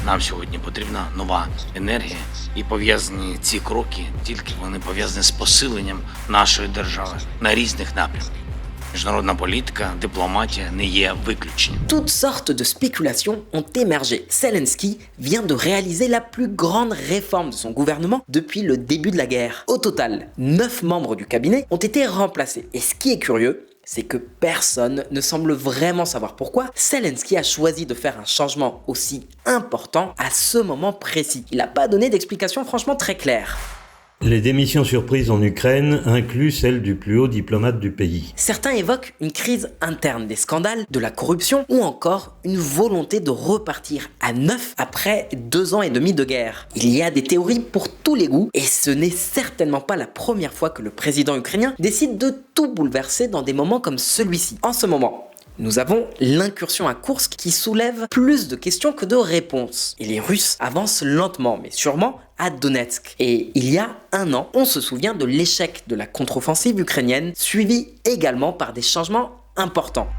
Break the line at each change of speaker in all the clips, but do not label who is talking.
Нам сьогодні потрібна нова енергія, і пов'язані ці кроки, тільки вони пов'язані з посиленням нашої держави на різних напрямках. Міжнародна політика, дипломатія не є виключенням.
Toutes sortes de spéculations ont émergé. Zelensky vient de réaliser la plus grande réforme de son gouvernement depuis le début de la guerre. Au total, 9 membres du cabinet ont été remplacés. Et ce qui est curieux, c'est que personne ne semble vraiment savoir pourquoi Zelensky a choisi de faire un changement aussi important à ce moment précis. Il n'a pas donné d'explication franchement très claire.
Les démissions surprises en Ukraine incluent celle du plus haut diplomate du pays.
Certains évoquent une crise interne, des scandales, de la corruption ou encore une volonté de repartir à neuf après 2 ans et demi de guerre. Il y a des théories pour tous les goûts et ce n'est certainement pas la première fois que le président ukrainien décide de tout bouleverser dans des moments comme celui-ci. En ce moment, nous avons l'incursion à Koursk qui soulève plus de questions que de réponses. Et les Russes avancent lentement mais sûrement à Donetsk. Et il y a 1 an, on se souvient de l'échec de la contre-offensive ukrainienne, suivi également par des changements importants.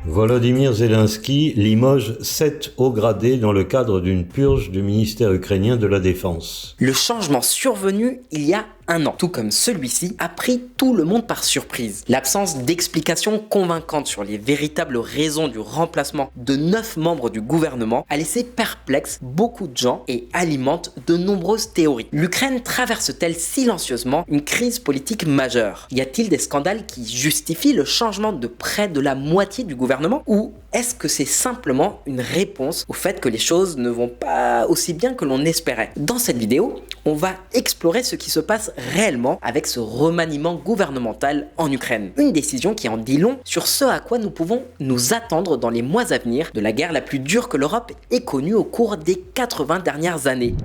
Volodymyr Zelensky limoge 7 hauts gradés dans le cadre d'une purge du ministère ukrainien de la Défense.
Le changement survenu il y a 1 an, tout comme celui-ci, a pris tout le monde par surprise. L'absence d'explications convaincantes sur les véritables raisons du remplacement de 9 membres du gouvernement a laissé perplexe beaucoup de gens et alimente de nombreuses théories. L'Ukraine traverse-t-elle silencieusement une crise politique majeure? Y a-t-il des scandales qui justifient le changement de près de la moitié du gouvernement? Ou est-ce que c'est simplement une réponse au fait que les choses ne vont pas aussi bien que l'on espérait? Dans cette vidéo, on va explorer ce qui se passe réellement avec ce remaniement gouvernemental en Ukraine. Une décision qui en dit long sur ce à quoi nous pouvons nous attendre dans les mois à venir de la guerre la plus dure que l'Europe ait connue au cours des 80 dernières années.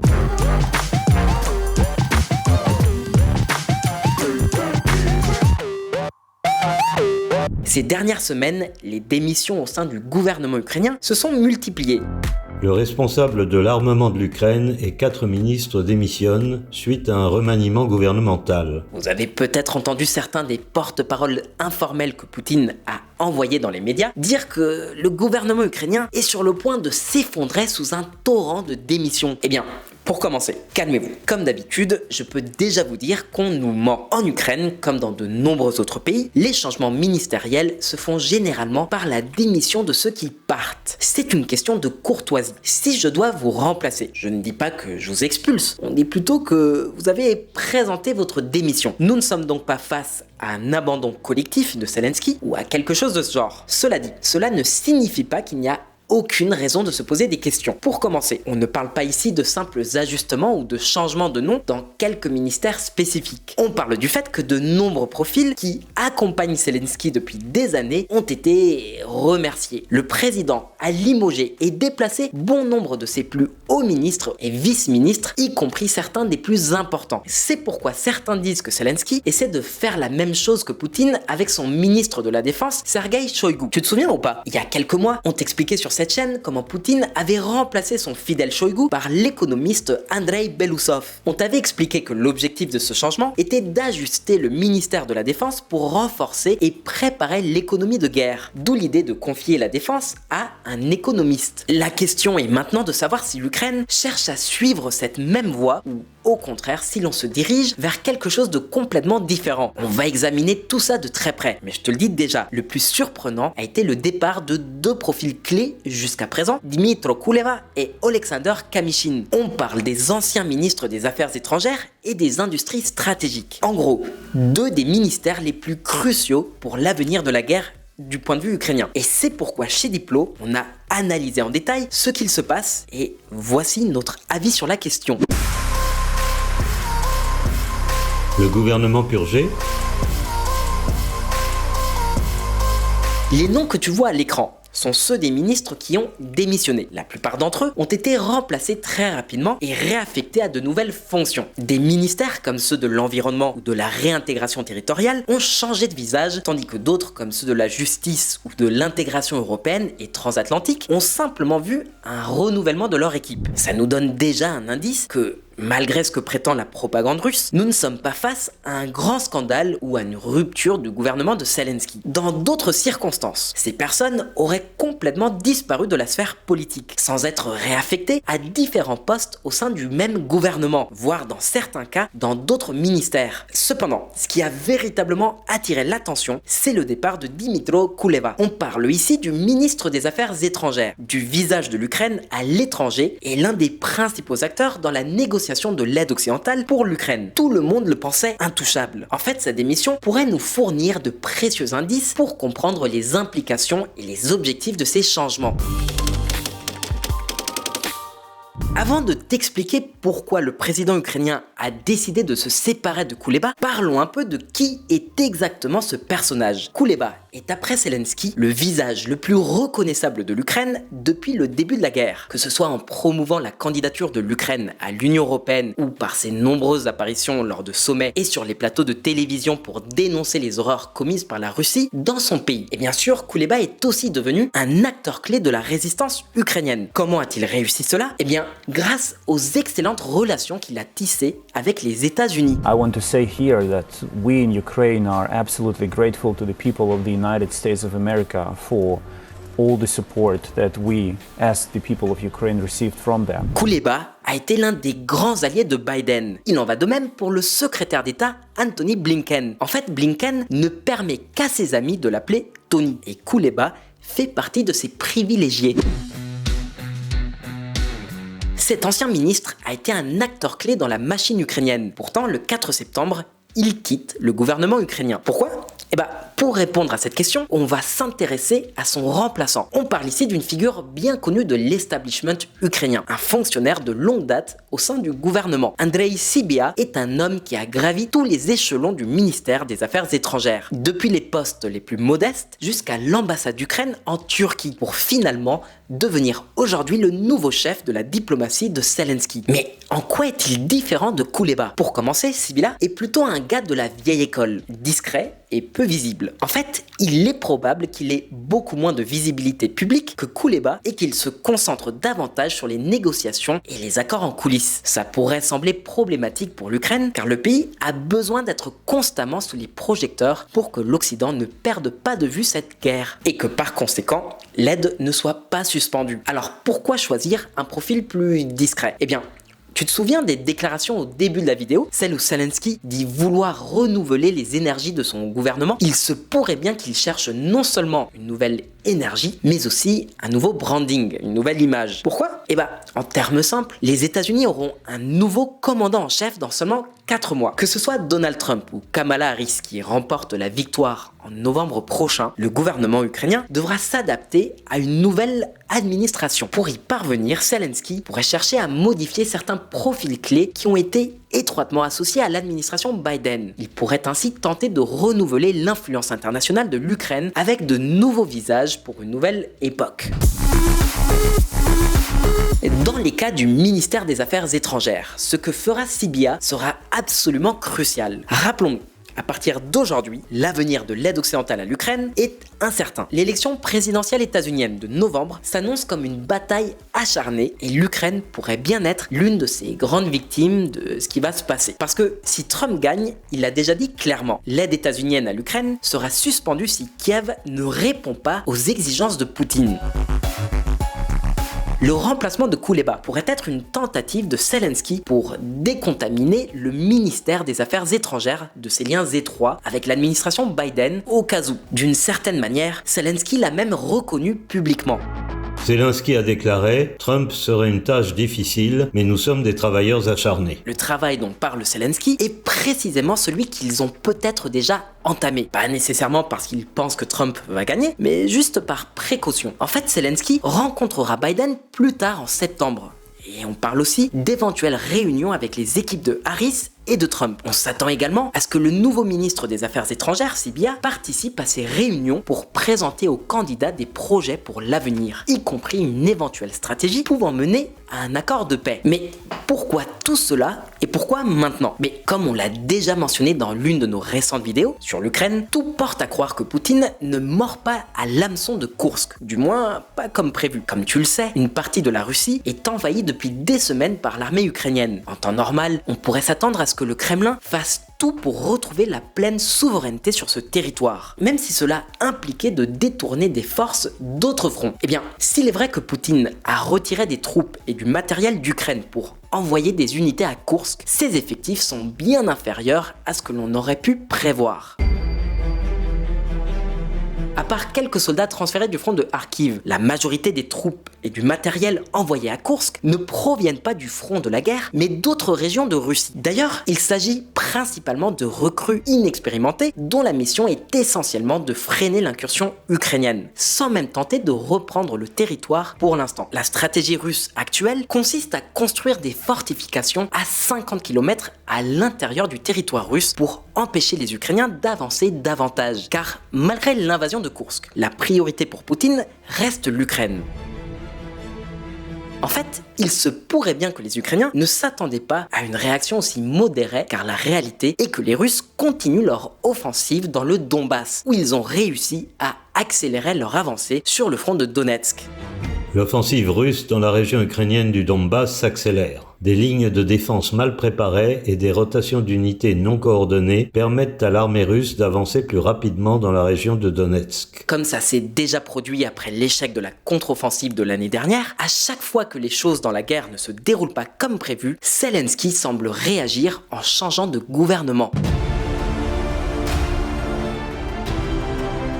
Ces dernières semaines, les démissions au sein du gouvernement ukrainien se sont multipliées.
Le responsable de l'armement de l'Ukraine et 4 ministres démissionnent suite à un remaniement gouvernemental.
Vous avez peut-être entendu certains des porte-paroles informels que Poutine a envoyés dans les médias dire que le gouvernement ukrainien est sur le point de s'effondrer sous un torrent de démissions. Eh bien, pour commencer, calmez-vous. Comme d'habitude, je peux déjà vous dire qu'on nous ment. En Ukraine, comme dans de nombreux autres pays, les changements ministériels se font généralement par la démission de ceux qui partent. C'est une question de courtoisie. Si je dois vous remplacer, je ne dis pas que je vous expulse, on dit plutôt que vous avez présenté votre démission. Nous ne sommes donc pas face à un abandon collectif de Zelensky ou à quelque chose de ce genre. Cela dit, cela ne signifie pas qu'il n'y a aucune raison de se poser des questions. Pour commencer, on ne parle pas ici de simples ajustements ou de changements de nom dans quelques ministères spécifiques. On parle du fait que de nombreux profils qui accompagnent Zelensky depuis des années ont été remerciés. Le président a limogé et déplacé bon nombre de ses plus hauts ministres et vice-ministres, y compris certains des plus importants. C'est pourquoi certains disent que Zelensky essaie de faire la même chose que Poutine avec son ministre de la Défense, Sergueï Shoigu. Tu te souviens ou pas? Il y a quelques mois, on t'expliquait sur cette chaîne comment Poutine avait remplacé son fidèle Shoigu par l'économiste Andrei Belousov. On t'avait expliqué que l'objectif de ce changement était d'ajuster le ministère de la Défense pour renforcer et préparer l'économie de guerre. D'où l'idée de confier la défense à un économiste. La question est maintenant de savoir si l'Ukraine cherche à suivre cette même voie ou au contraire si l'on se dirige vers quelque chose de complètement différent. On va examiner tout ça de très près, mais je te le dis déjà, le plus surprenant a été le départ de 2 profils clés jusqu'à présent, Dmytro Kuleba et Oleksandr Kamyshin. On parle des anciens ministres des Affaires étrangères et des industries stratégiques. En gros, 2 des ministères les plus cruciaux pour l'avenir de la guerre du point de vue ukrainien. Et c'est pourquoi chez Diplo, on a analysé en détail ce qu'il se passe et voici notre avis sur la question.
Le gouvernement purgé.
Les noms que tu vois à l'écran sont ceux des ministres qui ont démissionné. La plupart d'entre eux ont été remplacés très rapidement et réaffectés à de nouvelles fonctions. Des ministères comme ceux de l'environnement ou de la réintégration territoriale ont changé de visage, tandis que d'autres comme ceux de la justice ou de l'intégration européenne et transatlantique ont simplement vu un renouvellement de leur équipe. Ça nous donne déjà un indice que malgré ce que prétend la propagande russe, nous ne sommes pas face à un grand scandale ou à une rupture du gouvernement de Zelensky. Dans d'autres circonstances, ces personnes auraient complètement disparu de la sphère politique, sans être réaffectées à différents postes au sein du même gouvernement, voire dans certains cas dans d'autres ministères. Cependant, ce qui a véritablement attiré l'attention, c'est le départ de Dmytro Kuleba. On parle ici du ministre des Affaires étrangères, du visage de l'Ukraine à l'étranger et l'un des principaux acteurs dans la négociation de l'aide occidentale pour l'Ukraine. Tout le monde le pensait intouchable. En fait, sa démission pourrait nous fournir de précieux indices pour comprendre les implications et les objectifs de ces changements. Avant de t'expliquer pourquoi le président ukrainien a décidé de se séparer de Kuleba, parlons un peu de qui est exactement ce personnage. Kuleba est d'après Zelensky le visage le plus reconnaissable de l'Ukraine depuis le début de la guerre. Que ce soit en promouvant la candidature de l'Ukraine à l'Union européenne ou par ses nombreuses apparitions lors de sommets et sur les plateaux de télévision pour dénoncer les horreurs commises par la Russie dans son pays. Et bien sûr, Kuleba est aussi devenu un acteur clé de la résistance ukrainienne. Comment a-t-il réussi cela? Eh bien, grâce aux excellentes relations qu'il a tissées avec les États-Unis.
I want to say here that we in Ukraine are absolutely grateful to the people of the United States of America for all the support that we, as the people of Ukraine, received from them.
Kuleba a été l'un des grands alliés de Biden. Il en va de même pour le secrétaire d'État Antony Blinken. En fait, Blinken ne permet qu'à ses amis de l'appeler Tony, et Kuleba fait partie de ses privilégiés. Cet ancien ministre a été un acteur clé dans la machine ukrainienne. Pourtant, le 4 septembre, il quitte le gouvernement ukrainien. Pourquoi ? Eh bien, pour répondre à cette question, on va s'intéresser à son remplaçant. On parle ici d'une figure bien connue de l'establishment ukrainien, un fonctionnaire de longue date au sein du gouvernement. Andrei Sybiha est un homme qui a gravi tous les échelons du ministère des Affaires étrangères, depuis les postes les plus modestes jusqu'à l'ambassade d'Ukraine en Turquie, pour finalement devenir aujourd'hui le nouveau chef de la diplomatie de Zelensky. Mais en quoi est-il différent de Kuleba? Pour commencer, Sybiha est plutôt un gars de la vieille école, discret et peu visible. En fait, il est probable qu'il ait beaucoup moins de visibilité publique que Kuleba et qu'il se concentre davantage sur les négociations et les accords en coulisses. Ça pourrait sembler problématique pour l'Ukraine car le pays a besoin d'être constamment sous les projecteurs pour que l'Occident ne perde pas de vue cette guerre et que par conséquent, l'aide ne soit pas suspendue. Alors pourquoi choisir un profil plus discret? Eh bien, tu te souviens des déclarations au début de la vidéo, celle où Zelensky dit vouloir renouveler les énergies de son gouvernement? Il se pourrait bien qu'il cherche non seulement une nouvelle énergie, mais aussi un nouveau branding, une nouvelle image. Pourquoi? Eh bien, en termes simples, les États-Unis auront un nouveau commandant en chef dans seulement 4 mois. Que ce soit Donald Trump ou Kamala Harris qui remporte la victoire en novembre prochain, le gouvernement ukrainien devra s'adapter à une nouvelle administration. Pour y parvenir, Zelensky pourrait chercher à modifier certains profils clés qui ont été étroitement associés à l'administration Biden. Il pourrait ainsi tenter de renouveler l'influence internationale de l'Ukraine avec de nouveaux visages pour une nouvelle époque. Dans les cas du ministère des Affaires étrangères, ce que fera Sybiha sera absolument crucial. Rappelons-nous, à partir d'aujourd'hui, l'avenir de l'aide occidentale à l'Ukraine est incertain. L'élection présidentielle états-unienne de novembre s'annonce comme une bataille acharnée et l'Ukraine pourrait bien être l'une de ces grandes victimes de ce qui va se passer. Parce que si Trump gagne, il l'a déjà dit clairement, l'aide états-unienne à l'Ukraine sera suspendue si Kiev ne répond pas aux exigences de Poutine. Le remplacement de Kuleba pourrait être une tentative de Zelensky pour décontaminer le ministère des Affaires étrangères de ses liens étroits avec l'administration Biden au cas où. D'une certaine manière, Zelensky l'a même reconnu publiquement.
Zelensky a déclaré « Trump serait une tâche difficile, mais nous sommes des travailleurs acharnés ».
Le travail dont parle Zelensky est précisément celui qu'ils ont peut-être déjà entamé. Pas nécessairement parce qu'ils pensent que Trump va gagner, mais juste par précaution. En fait, Zelensky rencontrera Biden plus tard en septembre. Et on parle aussi d'éventuelles réunions avec les équipes de Harris et de Trump. On s'attend également à ce que le nouveau ministre des Affaires étrangères, Sybiha, participe à ces réunions pour présenter aux candidats des projets pour l'avenir, y compris une éventuelle stratégie pouvant mener à un accord de paix. Mais pourquoi tout cela et pourquoi maintenant? Mais comme on l'a déjà mentionné dans l'une de nos récentes vidéos sur l'Ukraine, tout porte à croire que Poutine ne mord pas à l'hameçon de Koursk, du moins pas comme prévu. Comme tu le sais, une partie de la Russie est envahie depuis des semaines par l'armée ukrainienne. En temps normal, on pourrait s'attendre à ce que le Kremlin fasse tout pour retrouver la pleine souveraineté sur ce territoire, même si cela impliquait de détourner des forces d'autres fronts. Eh bien, s'il est vrai que Poutine a retiré des troupes et du matériel d'Ukraine pour envoyer des unités à Koursk, ses effectifs sont bien inférieurs à ce que l'on aurait pu prévoir. À part quelques soldats transférés du front de Kharkiv, la majorité des troupes et du matériel envoyés à Koursk ne proviennent pas du front de la guerre, mais d'autres régions de Russie. D'ailleurs, il s'agit principalement de recrues inexpérimentées dont la mission est essentiellement de freiner l'incursion ukrainienne, sans même tenter de reprendre le territoire pour l'instant. La stratégie russe actuelle consiste à construire des fortifications à 50 km à l'intérieur du territoire russe pour empêcher les Ukrainiens d'avancer davantage. Car malgré l'invasion de Koursk, la priorité pour Poutine reste l'Ukraine. En fait, il se pourrait bien que les Ukrainiens ne s'attendaient pas à une réaction aussi modérée, car la réalité est que les Russes continuent leur offensive dans le Donbass, où ils ont réussi à accélérer leur avancée sur le front de Donetsk.
L'offensive russe dans la région ukrainienne du Donbass s'accélère. Des lignes de défense mal préparées et des rotations d'unités non coordonnées permettent à l'armée russe d'avancer plus rapidement dans la région de Donetsk.
Comme ça s'est déjà produit après l'échec de la contre-offensive de l'année dernière, à chaque fois que les choses dans la guerre ne se déroulent pas comme prévu, Zelensky semble réagir en changeant de gouvernement.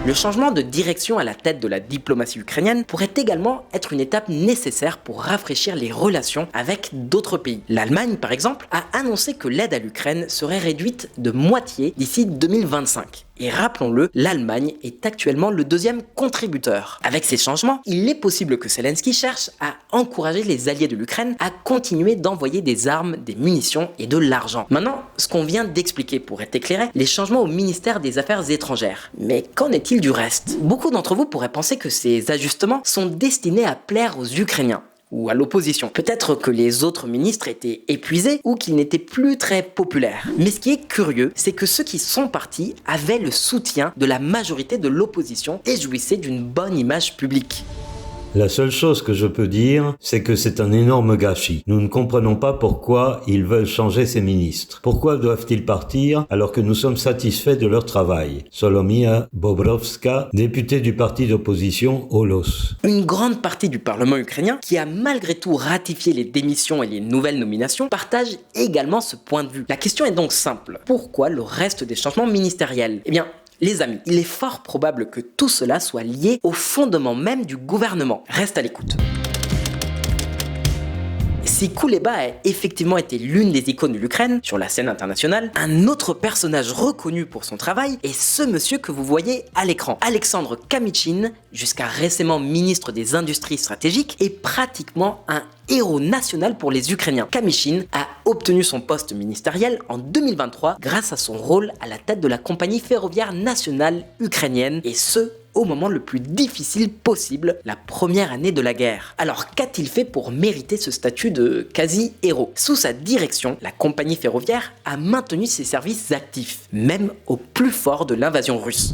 Le changement de direction à la tête de la diplomatie ukrainienne pourrait également être une étape nécessaire pour rafraîchir les relations avec d'autres pays. L'Allemagne, par exemple, a annoncé que l'aide à l'Ukraine serait réduite de moitié d'ici 2025. Et rappelons-le, l'Allemagne est actuellement le deuxième contributeur. Avec ces changements, il est possible que Zelensky cherche à encourager les alliés de l'Ukraine à continuer d'envoyer des armes, des munitions et de l'argent. Maintenant, ce qu'on vient d'expliquer pourrait éclairer les changements au ministère des Affaires étrangères. Mais qu'en est-il du reste? Beaucoup d'entre vous pourraient penser que ces ajustements sont destinés à plaire aux Ukrainiens ou à l'opposition. Peut-être que les autres ministres étaient épuisés ou qu'ils n'étaient plus très populaires. Mais ce qui est curieux, c'est que ceux qui sont partis avaient le soutien de la majorité de l'opposition et jouissaient d'une bonne image publique.
La seule chose que je peux dire, c'est que c'est un énorme gâchis. Nous ne comprenons pas pourquoi ils veulent changer ces ministres. Pourquoi doivent-ils partir alors que nous sommes satisfaits de leur travail? Solomia Bobrovska, députée du parti d'opposition Holos.
Une grande partie du Parlement ukrainien, qui a malgré tout ratifié les démissions et les nouvelles nominations, partage également ce point de vue. La question est donc simple. Pourquoi le reste des changements ministériels? Eh bien, les amis, il est fort probable que tout cela soit lié au fondement même du gouvernement. Reste à l'écoute. Si Kouleba a effectivement été l'une des icônes de l'Ukraine sur la scène internationale, un autre personnage reconnu pour son travail est ce monsieur que vous voyez à l'écran. Alexandre Kamyshyn, jusqu'à récemment ministre des Industries stratégiques, est pratiquement un héros national pour les Ukrainiens. Kamyshyn a obtenu son poste ministériel en 2023 grâce à son rôle à la tête de la compagnie ferroviaire nationale ukrainienne, et ce, au moment le plus difficile possible, la première année de la guerre. Alors qu'a-t-il fait pour mériter ce statut de quasi-héros? Sous sa direction, la compagnie ferroviaire a maintenu ses services actifs, même au plus fort de l'invasion russe.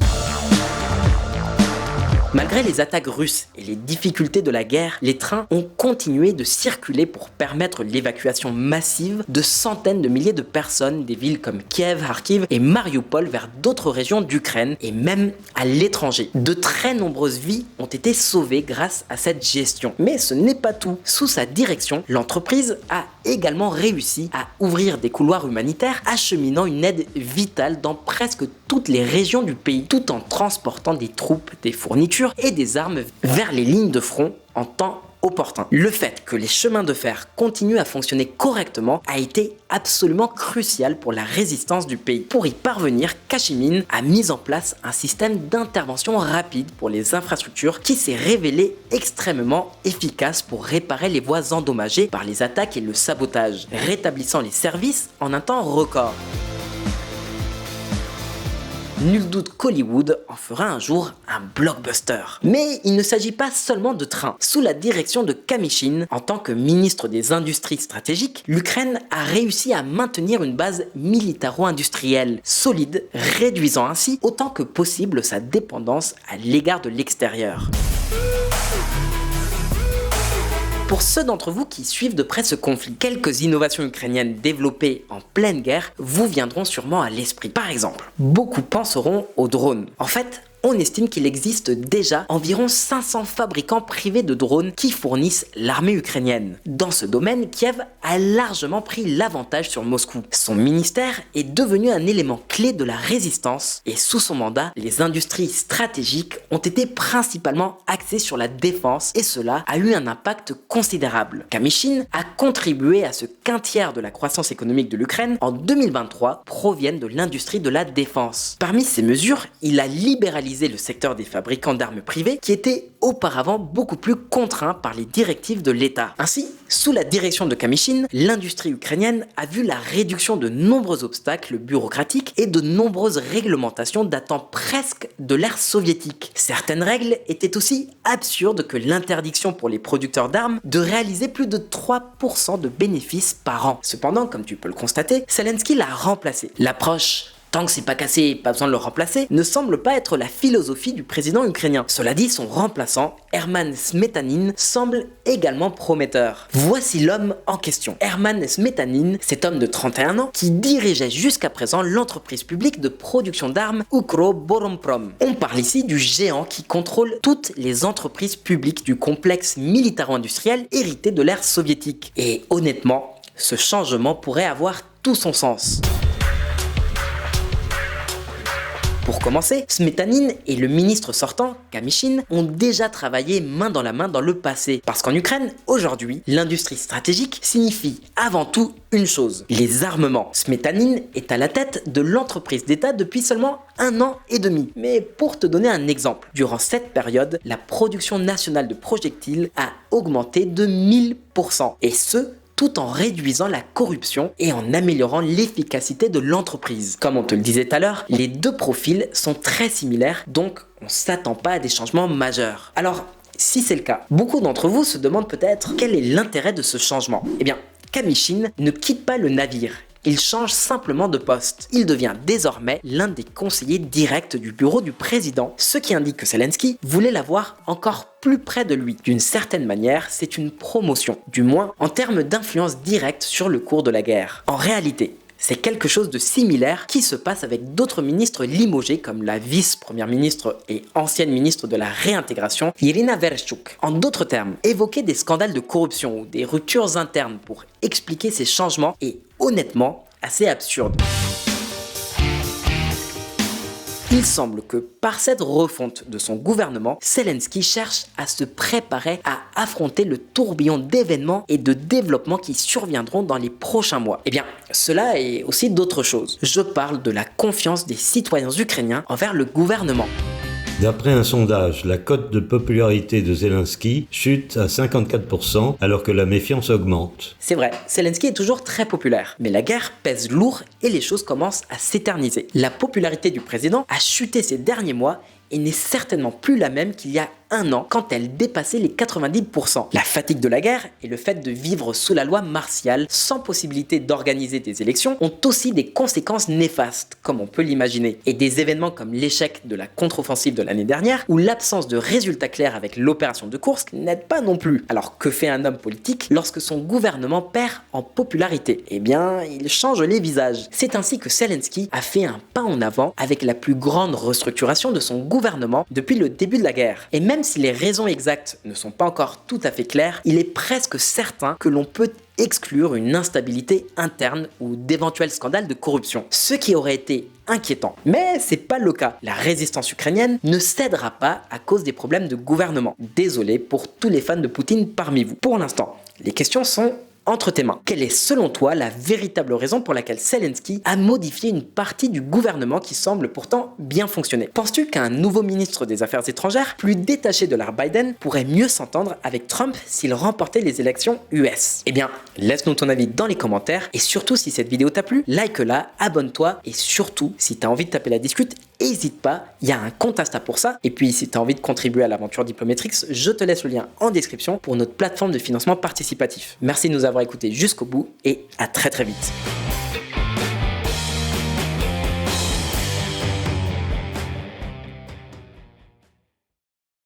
Malgré les attaques russes et les difficultés de la guerre, les trains ont continué de circuler pour permettre l'évacuation massive de centaines de milliers de personnes des villes comme Kiev, Kharkiv et Mariupol vers d'autres régions d'Ukraine et même à l'étranger. De très nombreuses vies ont été sauvées grâce à cette gestion. Mais ce n'est pas tout. Sous sa direction, l'entreprise a également réussi à ouvrir des couloirs humanitaires, acheminant une aide vitale dans presque toutes les régions du pays, tout en transportant des troupes, des fournitures et des armes vers les lignes de front en temps opportun. Le fait que les chemins de fer continuent à fonctionner correctement a été absolument crucial pour la résistance du pays. Pour y parvenir, Kamyshyn a mis en place un système d'intervention rapide pour les infrastructures qui s'est révélé extrêmement efficace pour réparer les voies endommagées par les attaques et le sabotage, rétablissant les services en un temps record. Nul doute qu'Hollywood en fera un jour un blockbuster. Mais il ne s'agit pas seulement de trains. Sous la direction de Kamyshin, en tant que ministre des Industries stratégiques, l'Ukraine a réussi à maintenir une base militaro-industrielle solide, réduisant ainsi autant que possible sa dépendance à l'égard de l'extérieur. Pour ceux d'entre vous qui suivent de près ce conflit, quelques innovations ukrainiennes développées en pleine guerre vous viendront sûrement à l'esprit. Par exemple, beaucoup penseront aux drones. En fait, on estime qu'il existe déjà environ 500 fabricants privés de drones qui fournissent l'armée ukrainienne. Dans ce domaine, Kiev a largement pris l'avantage sur Moscou. Son ministère est devenu un élément clé de la résistance et sous son mandat, les industries stratégiques ont été principalement axées sur la défense et cela a eu un impact considérable. Kamyshin a contribué à ce qu'un tiers de la croissance économique de l'Ukraine en 2023 provienne de l'industrie de la défense. Parmi ces mesures, il a libéralisé le secteur des fabricants d'armes privés qui était auparavant beaucoup plus contraint par les directives de l'État. Ainsi, sous la direction de Kamyshin, l'industrie ukrainienne a vu la réduction de nombreux obstacles bureaucratiques et de nombreuses réglementations datant presque de l'ère soviétique. Certaines règles étaient aussi absurdes que l'interdiction pour les producteurs d'armes de réaliser plus de 3% de bénéfices par an. Cependant, comme tu peux le constater, Zelensky l'a remplacé. L'approche tant que c'est pas cassé, pas besoin de le remplacer, ne semble pas être la philosophie du président ukrainien. Cela dit, son remplaçant, Herman Smetanin, semble également prometteur. Voici l'homme en question. Herman Smetanin, cet homme de 31 ans qui dirigeait jusqu'à présent l'entreprise publique de production d'armes Ukroboronprom. On parle ici du géant qui contrôle toutes les entreprises publiques du complexe militaro-industriel hérité de l'ère soviétique. Et honnêtement, ce changement pourrait avoir tout son sens. Pour commencer, Smetanin et le ministre sortant, Kamyshin, ont déjà travaillé main dans la main dans le passé. Parce qu'en Ukraine, aujourd'hui, l'industrie stratégique signifie avant tout une chose, les armements. Smetanin est à la tête de l'entreprise d'État depuis seulement 1 an et demi. Mais pour te donner un exemple, durant cette période, la production nationale de projectiles a augmenté de 1000%. Et ce, tout en réduisant la corruption et en améliorant l'efficacité de l'entreprise. Comme on te le disait tout à l'heure, les deux profils sont très similaires, donc on s'attend pas à des changements majeurs. Alors, si c'est le cas, beaucoup d'entre vous se demandent peut-être quel est l'intérêt de ce changement. Eh bien, Kamyshin ne quitte pas le navire. Il change simplement de poste. Il devient désormais l'un des conseillers directs du bureau du président, ce qui indique que Zelensky voulait l'avoir encore plus près de lui. D'une certaine manière, c'est une promotion, du moins en termes d'influence directe sur le cours de la guerre. En réalité, c'est quelque chose de similaire qui se passe avec d'autres ministres limogés comme la vice-première ministre et ancienne ministre de la réintégration, Irina Vereshchuk. En d'autres termes, évoquer des scandales de corruption ou des ruptures internes pour expliquer ces changements est honnêtement assez absurde. Il semble que par cette refonte de son gouvernement, Zelensky cherche à se préparer à affronter le tourbillon d'événements et de développements qui surviendront dans les prochains mois. Eh bien, cela est aussi d'autres choses. Je parle de la confiance des citoyens ukrainiens envers le gouvernement.
D'après un sondage, la cote de popularité de Zelensky chute à 54% alors que la méfiance augmente.
C'est vrai, Zelensky est toujours très populaire, mais la guerre pèse lourd et les choses commencent à s'éterniser. La popularité du président a chuté ces derniers mois et n'est certainement plus la même qu'il y a 1 an quand elle dépassait les 90%. La fatigue de la guerre et le fait de vivre sous la loi martiale sans possibilité d'organiser des élections ont aussi des conséquences néfastes, comme on peut l'imaginer. Et des événements comme l'échec de la contre-offensive de l'année dernière ou l'absence de résultats clairs avec l'opération de Kursk n'aident pas non plus. Alors que fait un homme politique lorsque son gouvernement perd en popularité? Eh bien, il change les visages. C'est ainsi que Zelensky a fait un pas en avant avec la plus grande restructuration de son gouvernement depuis le début de la guerre. Et même si les raisons exactes ne sont pas encore tout à fait claires, il est presque certain que l'on peut exclure une instabilité interne ou d'éventuels scandales de corruption, ce qui aurait été inquiétant. Mais c'est pas le cas. La résistance ukrainienne ne cédera pas à cause des problèmes de gouvernement. Désolé pour tous les fans de Poutine parmi vous. Pour l'instant, les questions sont entre tes mains. Quelle est selon toi la véritable raison pour laquelle Zelensky a modifié une partie du gouvernement qui semble pourtant bien fonctionner? Penses-tu qu'un nouveau ministre des Affaires étrangères, plus détaché de l'ère Biden, pourrait mieux s'entendre avec Trump s'il remportait les élections US? Eh bien, laisse-nous ton avis dans les commentaires et surtout si cette vidéo t'a plu, like-la, abonne-toi et surtout, si t'as envie de taper la discute, n'hésite pas, il y a un compte Insta pour ça. Et puis si tu as envie de contribuer à l'aventure Diplomatrix, je te laisse le lien en description pour notre plateforme de financement participatif. Merci de nous avoir écoutés jusqu'au bout et à très vite.